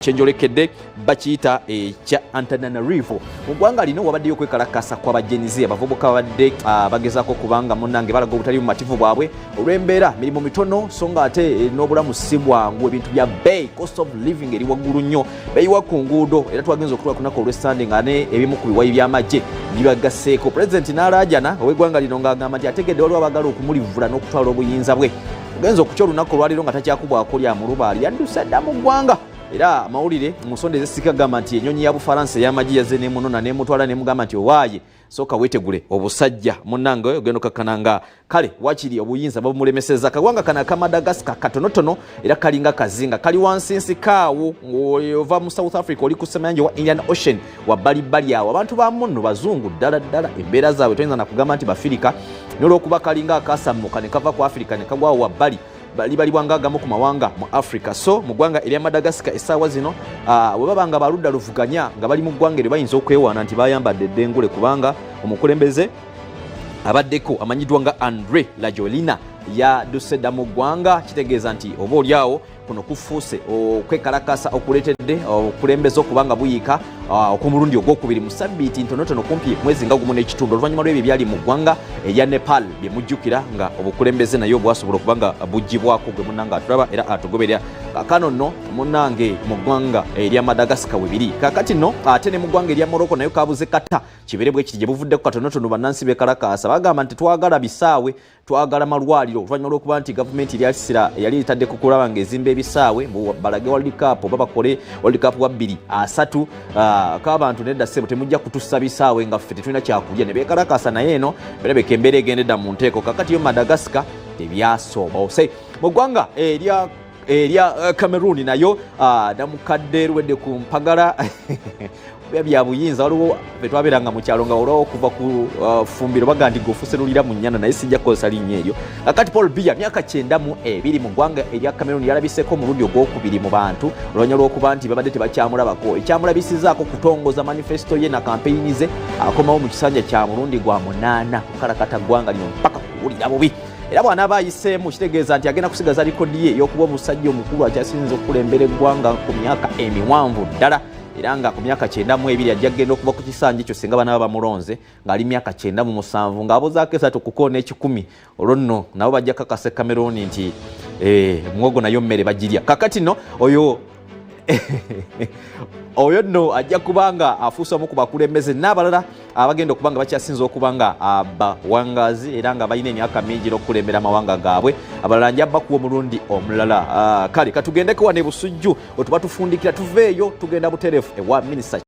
kyenjolekedde bakiyita ekya Antananarivo mu ggwanga lino wabaddeyo okwekalakasa kw'abajenizi abavubuka babadde bagezaako kubanga munnange balaga obutali mu mativu bwabwe olw'embeera mirimu mitono so nga ate n'obulamu si bwangu ebintu bya bay cost of living eri waggulu nnyo beeyiwa ku nguudo era twagenza okutula ku lunaku olw'Essande nga ne ebimu ku biwayi by'amagye bibagasseeko Pulezidenti n'alaajana ow'eggwanga lino ng'agamba nti ategedde waliwo abagala okumulivula n'okutwala obuyinza bwe ogenza okukya olunaku olwaliro nga takyakubwako lya mu lubaali yadduse dda mu ggwanga era amawulire musonde Ageesigika gamba nti ennyonyi ya Bufaransa ey'amagi yazze n'emunona n'emutwala n'emugamba nti owaaye sooka weetegule obusajja munnange ogenda okakkana nga kale wakiri obuyinza babumulemeseza akagwanga kana ka Madagascar katonotono era kalinga kazinga kali wansinsi kaawo ova mu South Africa oli ku semayanja wa Indian Ocean wabbalibbali awo abantu ba munno bazungu ddala embeera zaabwe toyinza nakugamba nti bafirika n'olwokuba kalinga akasammuka ne kava ku Africa ne kagwawo wabbali bali bwanga agamu ku mawanga mu Africa so mu ggwanga erya Madagascar essaawa zino bwe babanga baludda luvuganya nga bali mu ggwanga eryo bayinza okwewaana nti bayambadde eddengule kubanga omukulembeze abaddeko amanyiddwa nga Andre Lajolina yadduse dda mu ggwanga kitegeeza nti oba oliawo kuno kufuuse okwekalakasa okuleetedde okulembeza okubanga buyiika okumulundi ogwokubiri mu sabbiiti ntonotono kumpi mwezi nga gumu n'ekitundu oluvannyuma lw'ebyo byali mu ggwanga erya Nepal bye mujjukira nga obukulembeze nayo bwasobola okubanga buggyibwako gwe munnange atulaba era atugoberera kaakano nno munnange mu ggwanga erya Madagascar we biri kaakati nno ate ne mu ggwanga erya Morocco nayo kabuze kata kibeere bwe kiti gye buvuddeko katonotono bannansi bekalakasa bagamba nti twagala bisaawe twagala malwaliro oluvannyuma lw'okuba nti gavumenti yali etaddeko kulaba ng'ezimba ebisaawe balage World Cup oba bakole World Cup wa 2030 k'abantu nedda ssebo temujja kutussa bisaawe nga ffe tetulina kyakulya ne bekalakasa naye eno berabeka embeera egendedda mu nteeko kakati yo Madagascar tebyasooba mu ggwanga erya Cameroon nayo namukadde luwedde ku mpagala bya buyinza waliwo betwaberanga mu kyalo nga olwawo okuva ku fumbiro baga nti gofuse lulira mu nnyana naye sijja kukozesa linnya eryo kakati Paul Biya myaka 92 mu ggwanga erya Cameroon yalabiseko omulundi ogwokubiri mu bantu olwanyuma lw'okuba nti babadde tebakyamulabako ekyamulabisizaako kutongoza manifesto ye na kampeyini ze akomawo mu kisanja kya mulundi gwa 8 kukalakata ggwanga lino mpaka kuwulira bubi era bw'anaaba ayiseemu kitegeeza nti agenda kusigaza likodi ye y'okuba omusajja omukulu akyasinza okulembera eggwanga ku myaka emiwanvu ddala era nga ku myaka 92 ajja kugenda okuva ku kisanja ekyo singa banaaba bamulonze ng'ali myaka 97 ng'abozaako esatu kukoona ekikumi olwo nno nabo bajja kakasa Cameroon nti muwogo nayo mmere bagirya kakati nno oyo nno ajja kubanga afuusa omu ku bakulembeze n'abalala abagenda okubanga bakyasinza okubanga abawangazi era nga balina emyaka mingi n'okulembera amawanga gaabwe abalala nja bakuwa omulundi omulala kale katugendeko wane busujju otuba tufundikira tuveeyo tugenda buterefu ewa minisita